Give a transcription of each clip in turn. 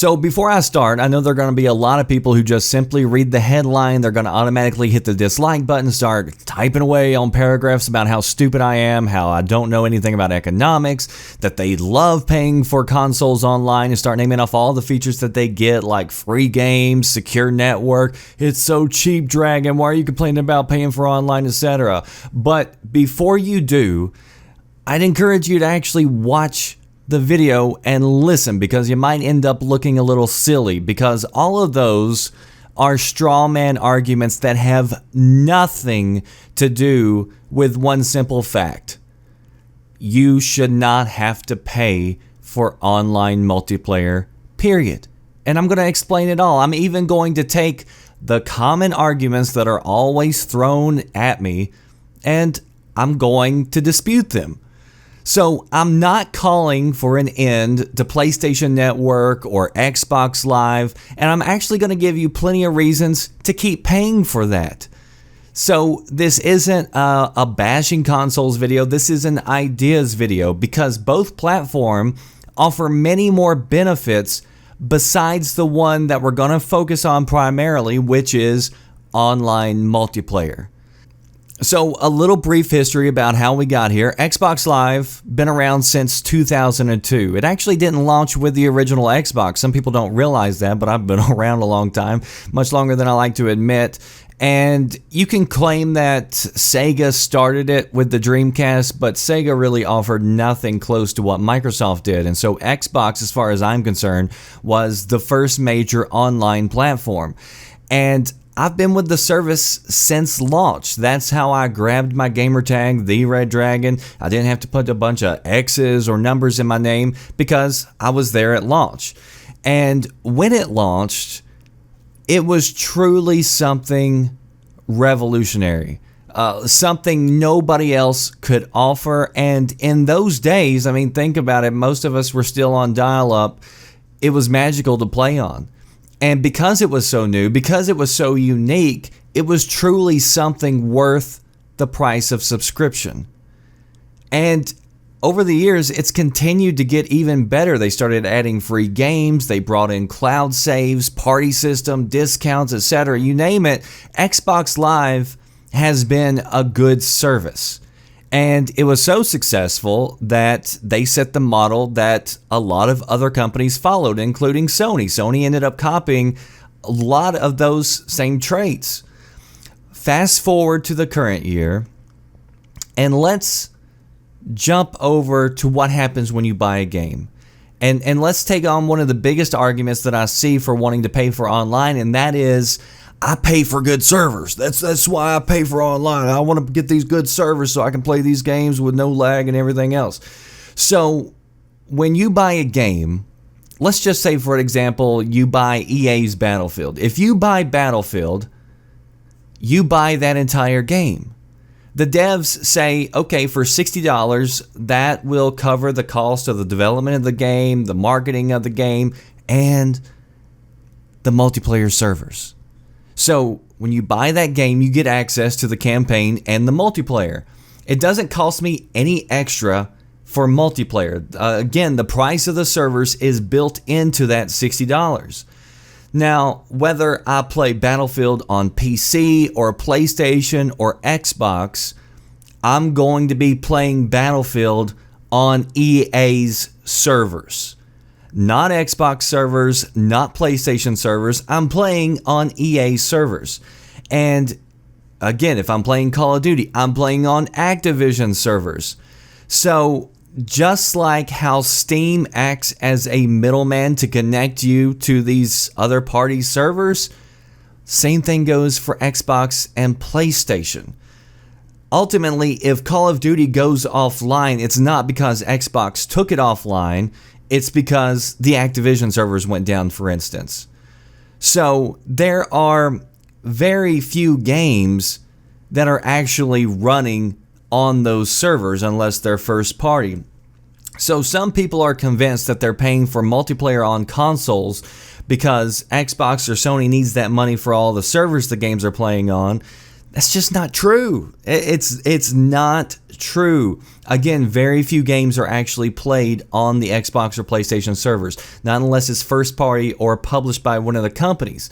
So before I start, I know there are going to be a lot of people who just simply read the headline. They're going to automatically hit the dislike button, start typing away on paragraphs about how stupid I am, how I don't know anything about economics, that they love paying for consoles online, and start naming off all the features that they get, like free games, secure network, it's so cheap, Dragon, why are you complaining about paying for online, etc. But before you do, I'd encourage you to actually watch the video and listen, because you might end up looking a little silly, because all of those are straw man arguments that have nothing to do with one simple fact. You should not have to pay for online multiplayer, period. And I'm going to explain it all. I'm even going to take the common arguments that are always thrown at me, and I'm going to dispute them. So I'm not calling for an end to PlayStation Network or Xbox Live, and I'm actually going to give you plenty of reasons to keep paying for that. So this isn't a bashing consoles video, this is an ideas video, because both platforms offer many more benefits besides the one that we're going to focus on primarily, which is online multiplayer. So a little brief history about how we got here. Xbox Live, been around since 2002. It actually didn't launch with the original Xbox. Some people don't realize that, but I've been around a long time, much longer than I like to admit. And you can claim that Sega started it with the Dreamcast, but Sega really offered nothing close to what Microsoft did. And so Xbox, as far as I'm concerned, was the first major online platform. And I've been with the service since launch. That's how I grabbed my gamer tag, The Red Dragon. I didn't have to put a bunch of X's or numbers in my name because I was there at launch. And when it launched, it was truly something revolutionary. Something nobody else could offer. And in those days, I mean, think about it, most of us were still on dial-up. It was magical to play on. And because it was so new, because it was so unique, it was truly something worth the price of subscription. And over the years, it's continued to get even better. They started adding free games, they brought in cloud saves, party system, discounts, etc. You name it, Xbox Live has been a good service. And it was so successful that they set the model that a lot of other companies followed, including Sony. Sony ended up copying a lot of those same traits. Fast forward to the current year, and let's jump over to what happens when you buy a game. And let's take on one of the biggest arguments that I see for wanting to pay for online, and that is, I pay for good servers. That's why I pay for online. I want to get these good servers so I can play these games with no lag and everything else. So when you buy a game, let's just say, for example, you buy EA's Battlefield. If you buy Battlefield, you buy that entire game. The devs say, okay, for $60, that will cover the cost of the development of the game, the marketing of the game, and the multiplayer servers. So when you buy that game, you get access to the campaign and the multiplayer. It doesn't cost me any extra for multiplayer. Again, the price of the servers is built into that $60. Now, whether I play Battlefield on PC or PlayStation or Xbox, I'm going to be playing Battlefield on EA's servers. Not Xbox servers, not PlayStation servers. I'm playing on EA servers. And again, if I'm playing Call of Duty, I'm playing on Activision servers. So just like how Steam acts as a middleman to connect you to these other parties' servers, same thing goes for Xbox and PlayStation. Ultimately, if Call of Duty goes offline, it's not because Xbox took it offline. It's because the Activision servers went down, for instance. So there are very few games that are actually running on those servers unless they're first party. So some people are convinced that they're paying for multiplayer on consoles because Xbox or Sony needs that money for all the servers the games are playing on. That's just not true. It's not true. Again, very few games are actually played on the Xbox or PlayStation servers, not unless it's first party or published by one of the companies.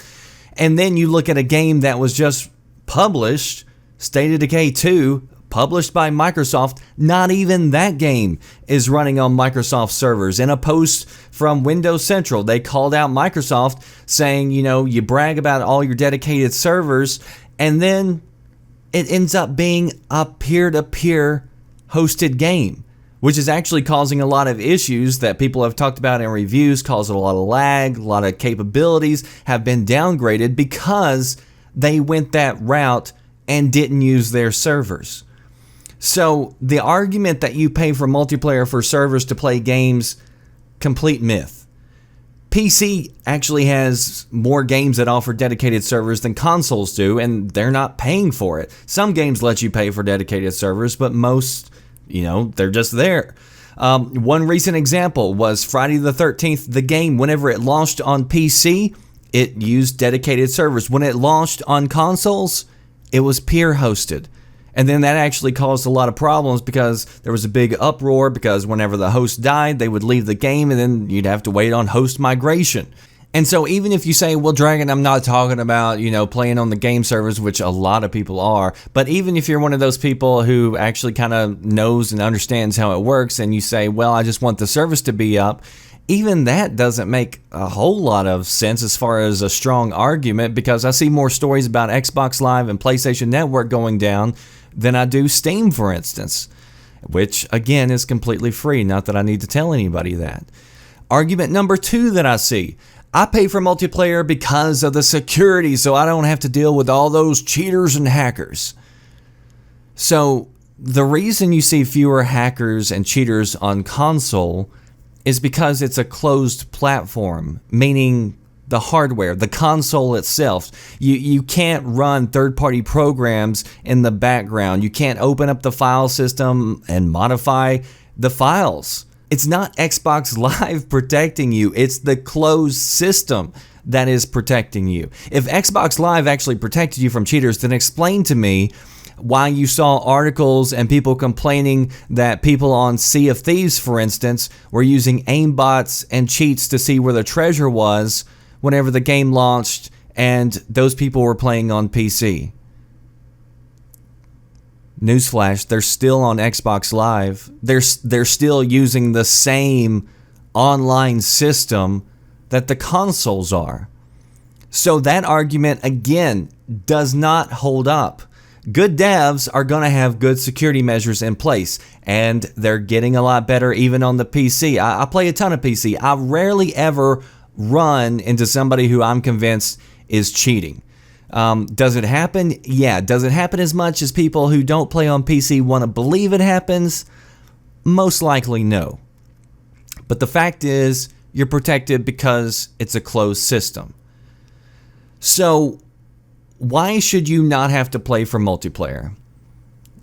And then you look at a game that was just published, State of Decay 2, published by Microsoft. Not even that game is running on Microsoft servers. In a post from Windows Central, they called out Microsoft saying, you brag about all your dedicated servers, and then it ends up being a peer-to-peer hosted game, which is actually causing a lot of issues that people have talked about in reviews, causing a lot of lag, a lot of capabilities have been downgraded because they went that route and didn't use their servers. So the argument that you pay for multiplayer for servers to play games, complete myth. PC actually has more games that offer dedicated servers than consoles do, and they're not paying for it. Some games let you pay for dedicated servers, but most, they're just there. One recent example was Friday the 13th. The game, whenever it launched on PC, it used dedicated servers. When it launched on consoles, it was peer hosted. And then that actually caused a lot of problems because there was a big uproar because whenever the host died, they would leave the game and then you'd have to wait on host migration. And so even if you say, well, Dragon, I'm not talking about, playing on the game servers, which a lot of people are, but even if you're one of those people who actually kind of knows and understands how it works and you say, well, I just want the service to be up, even that doesn't make a whole lot of sense as far as a strong argument, because I see more stories about Xbox Live and PlayStation Network going down than I do Steam, for instance, which again is completely free. Not that I need to tell anybody that. Argument number 2 that I see: I pay for multiplayer because of the security, so I don't have to deal with all those cheaters and hackers. So the reason you see fewer hackers and cheaters on console is because it's a closed platform, meaning the hardware, the console itself. You can't run third-party programs in the background. You can't open up the file system and modify the files. It's not Xbox Live protecting you. It's the closed system that is protecting you. If Xbox Live actually protected you from cheaters, then explain to me why you saw articles and people complaining that people on Sea of Thieves, for instance, were using aimbots and cheats to see where the treasure was whenever the game launched, and those people were playing on PC. Newsflash, they're still on Xbox Live. They're still using the same online system that the consoles are. So that argument, again, does not hold up. Good devs are going to have good security measures in place, and they're getting a lot better even on the PC. I play a ton of PC. I rarely ever run into somebody who I'm convinced is cheating. Does it happen? Yeah. Does it happen as much as people who don't play on PC want to believe it happens? Most likely no. But the fact is, you're protected because it's a closed system. So why should you not have to play for multiplayer?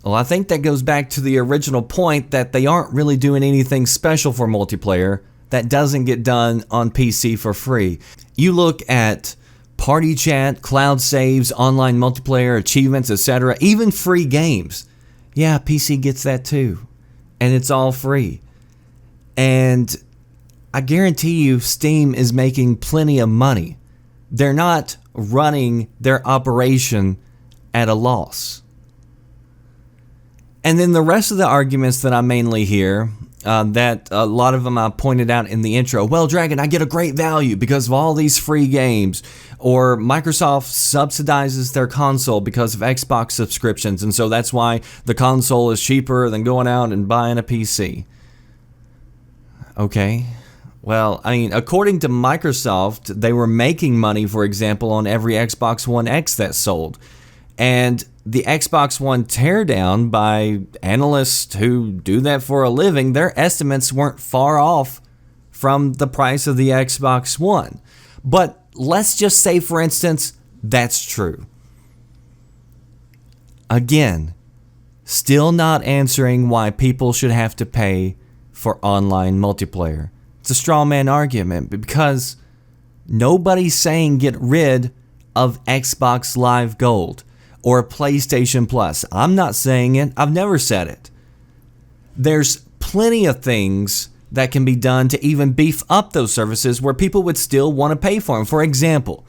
Well, I think that goes back to the original point that they aren't really doing anything special for multiplayer that doesn't get done on PC for free. You look at party chat, cloud saves, online multiplayer, achievements, etc., even free games. Yeah, PC gets that too. And it's all free. And I guarantee you Steam is making plenty of money. They're not running their operation at a loss. And then the rest of the arguments that I mainly hear, that a lot of them I pointed out in the intro. Well, Dragon, I get a great value because of all these free games. Or Microsoft subsidizes their console because of Xbox subscriptions, and so that's why the console is cheaper than going out and buying a PC. Okay. Well, I mean, according to Microsoft, they were making money, for example, on every Xbox One X that sold. And the Xbox One teardown, by analysts who do that for a living, their estimates weren't far off from the price of the Xbox One. But let's just say, for instance, that's true. Again, still not answering why people should have to pay for online multiplayer. It's a straw man argument because nobody's saying get rid of Xbox Live Gold or PlayStation Plus. I'm not saying it. I've never said it. There's plenty of things that can be done to even beef up those services where people would still want to pay for them. For example,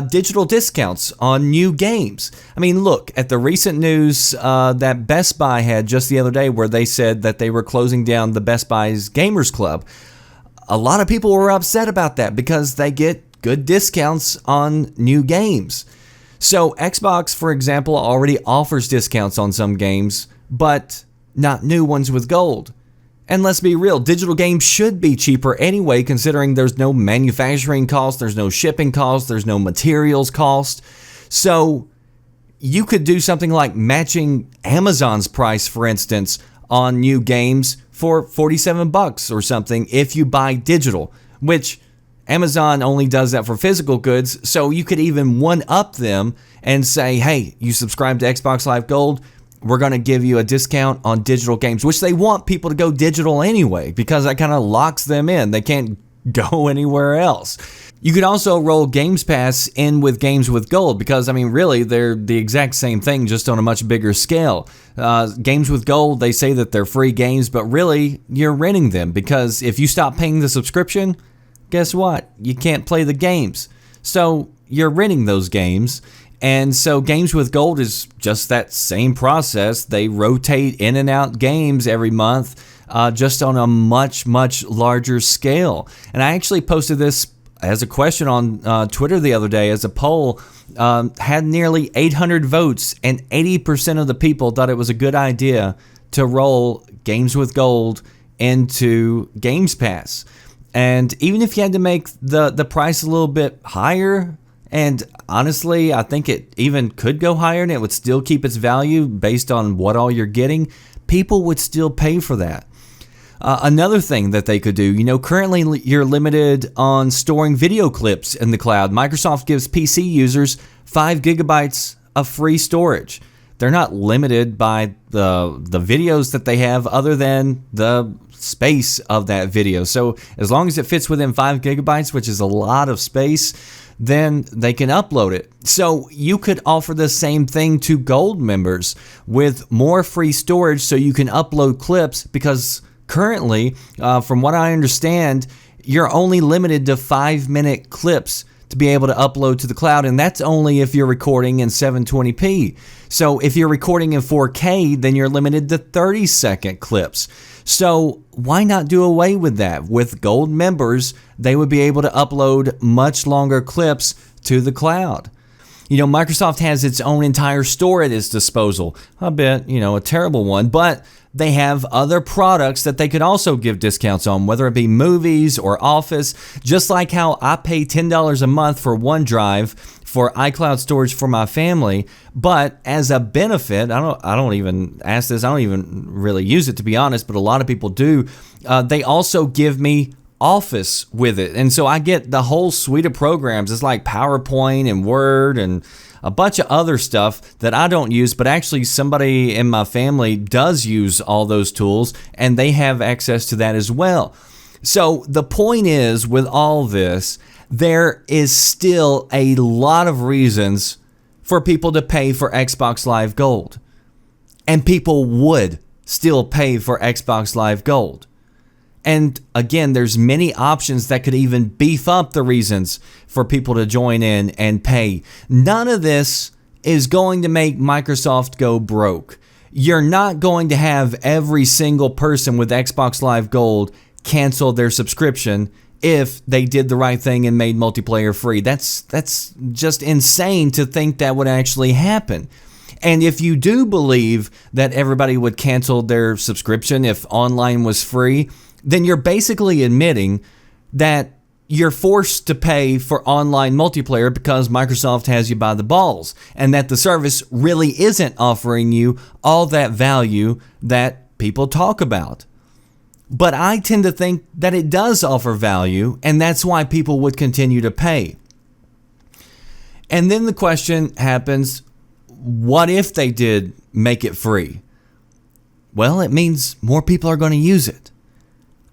digital discounts on new games. I mean, look at the recent news that Best Buy had just the other day where they said that they were closing down the Best Buy's Gamers Club. A lot of people were upset about that because they get good discounts on new games. So Xbox, for example, already offers discounts on some games, but not new ones with gold. And let's be real, digital games should be cheaper anyway, considering there's no manufacturing cost, there's no shipping cost, there's no materials cost. So you could do something like matching Amazon's price, for instance, on new games for $47 or something if you buy digital, which Amazon only does that for physical goods. So you could even one-up them and say, hey, you subscribe to Xbox Live Gold, we're going to give you a discount on digital games, which they want people to go digital anyway because that kind of locks them in. They can't go anywhere else. You could also roll Games Pass in with Games with Gold because, I mean, really, they're the exact same thing, just on a much bigger scale. Games with Gold, they say that they're free games, but really, you're renting them because if you stop paying the subscription, guess what? You can't play the games. So you're renting those games. And so Games with Gold is just that same process. They rotate in and out games every month, just on a much, much larger scale. And I actually posted this as a question on Twitter the other day as a poll, had nearly 800 votes, and 80% of the people thought it was a good idea to roll Games with Gold into Games Pass. And even if you had to make the price a little bit higher, and honestly, I think it even could go higher and it would still keep its value based on what all you're getting, people would still pay for that. Another thing that they could do, currently you're limited on storing video clips in the cloud. Microsoft gives PC users 5 gigabytes of free storage. They're not limited by the videos that they have other than the space of that video. So as long as it fits within 5 gigabytes, which is a lot of space, then they can upload it. So you could offer the same thing to Gold members with more free storage so you can upload clips because currently, from what I understand, you're only limited to 5-minute clips to be able to upload to the cloud, and that's only if you're recording in 720p. So if you're recording in 4K, then you're limited to 30-second clips. So why not do away with that? With Gold members, they would be able to upload much longer clips to the cloud. Microsoft has its own entire store at its disposal. I bet, a terrible one, but they have other products that they could also give discounts on, whether it be movies or Office, just like how I pay $10 a month for OneDrive for iCloud storage for my family. But as a benefit, I don't even ask this, I don't even really use it to be honest, but a lot of people do. They also give me Office with it. And so I get the whole suite of programs. It's like PowerPoint and Word and a bunch of other stuff that I don't use, but actually somebody in my family does use all those tools and they have access to that as well. So the point is, with all this, there is still a lot of reasons for people to pay for Xbox Live Gold. And people would still pay for Xbox Live Gold. And again, there's many options that could even beef up the reasons for people to join in and pay. None of this is going to make Microsoft go broke. You're not going to have every single person with Xbox Live Gold cancel their subscription if they did the right thing and made multiplayer free. That's just insane to think that would actually happen. And if you do believe that everybody would cancel their subscription if online was free, then you're basically admitting that you're forced to pay for online multiplayer because Microsoft has you by the balls, and that the service really isn't offering you all that value that people talk about. But I tend to think that it does offer value, and that's why people would continue to pay. And then the question happens, what if they did make it free? Well, it means more people are going to use it.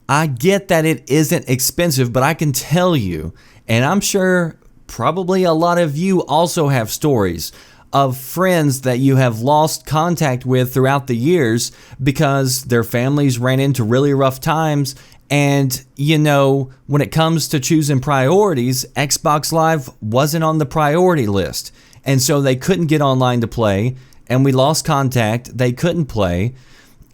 I get that it isn't expensive, but I can tell you, and I'm sure probably a lot of you also have stories of friends that you have lost contact with throughout the years because their families ran into really rough times. And, when it comes to choosing priorities, Xbox Live wasn't on the priority list. And so they couldn't get online to play, and we lost contact. They couldn't play,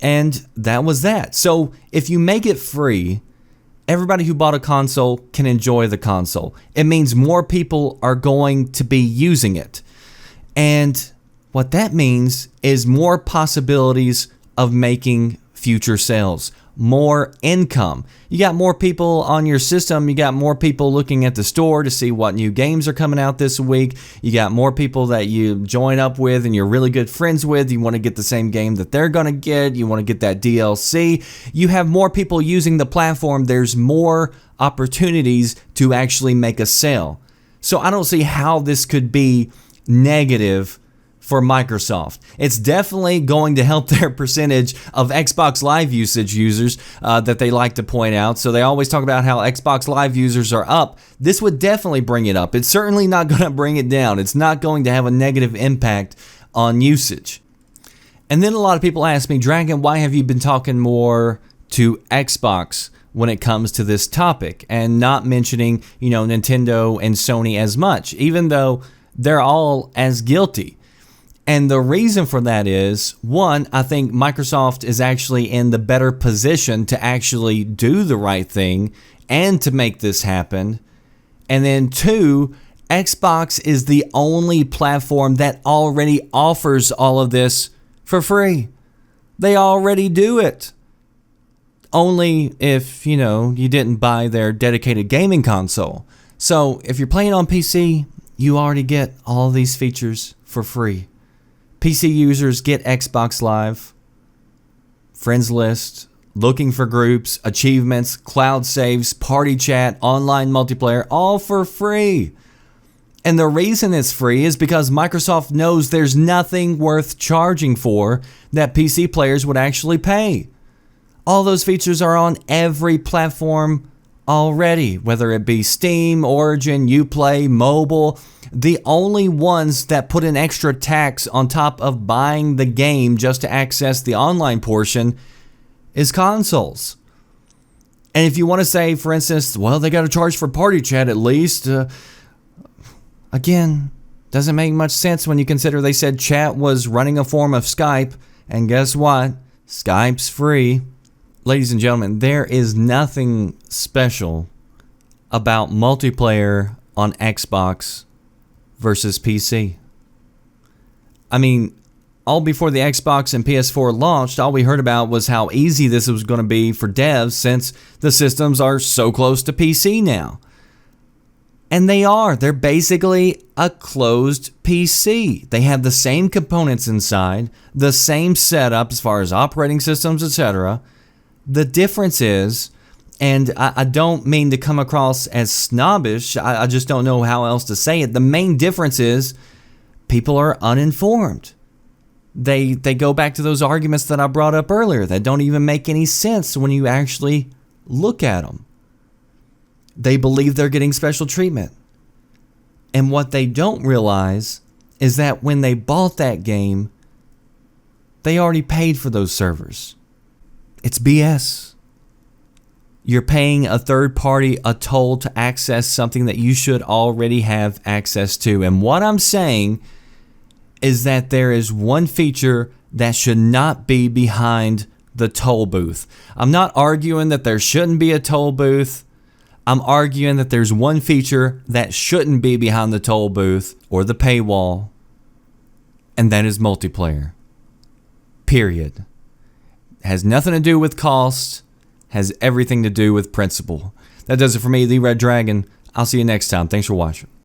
and that was that. So if you make it free, everybody who bought a console can enjoy the console. It means more people are going to be using it. And what that means is more possibilities of making future sales, more income. You got more people on your system. You got more people looking at the store to see what new games are coming out this week. You got more people that you join up with and you're really good friends with. You want to get the same game that they're going to get. You want to get that DLC. You have more people using the platform. There's more opportunities to actually make a sale. So I don't see how this could be negative for Microsoft. It's definitely going to help their percentage of Xbox Live usage users that they like to point out. So they always talk about how Xbox Live users are up. This would definitely bring it up. It's certainly not going to bring it down. It's not going to have a negative impact on usage. And then a lot of people ask me, Dragon, why have you been talking more to Xbox when it comes to this topic and not mentioning, Nintendo and Sony as much, even though they're all as guilty? And the reason for that is, one, I think Microsoft is actually in the better position to actually do the right thing and to make this happen. And then two, Xbox is the only platform that already offers all of this for free. They already do it. Only if, you didn't buy their dedicated gaming console. So if you're playing on PC, you already get all these features for free. PC users get Xbox Live, friends list, looking for groups, achievements, cloud saves, party chat, online multiplayer, all for free. And the reason it's free is because Microsoft knows there's nothing worth charging for that PC players would actually pay. All those features are on every platform already, whether it be Steam, Origin, Uplay, mobile. The only ones that put an extra tax on top of buying the game just to access the online portion is consoles. And if you want to say, for instance, well, they got to charge for party chat at least, again, doesn't make much sense when you consider they said chat was running a form of Skype, and guess what? Skype's free. Ladies and gentlemen, there is nothing special about multiplayer on Xbox versus PC. I mean, all before the Xbox and PS4 launched, all we heard about was how easy this was going to be for devs since the systems are so close to PC now. And they are. They're basically a closed PC. They have the same components inside, the same setup as far as operating systems, etc. The difference is, and I don't mean to come across as snobbish, I just don't know how else to say it. The main difference is people are uninformed. They go back to those arguments that I brought up earlier that don't even make any sense when you actually look at them. They believe they're getting special treatment. And what they don't realize is that when they bought that game, they already paid for those servers. It's BS. You're paying a third party a toll to access something that you should already have access to. And what I'm saying is that there is one feature that should not be behind the toll booth. I'm not arguing that there shouldn't be a toll booth. I'm arguing that there's one feature that shouldn't be behind the toll booth or the paywall, and that is multiplayer. Period. Has nothing to do with cost, has everything to do with principle. That does it for me, The Red Dragon. I'll see you next time. Thanks for watching.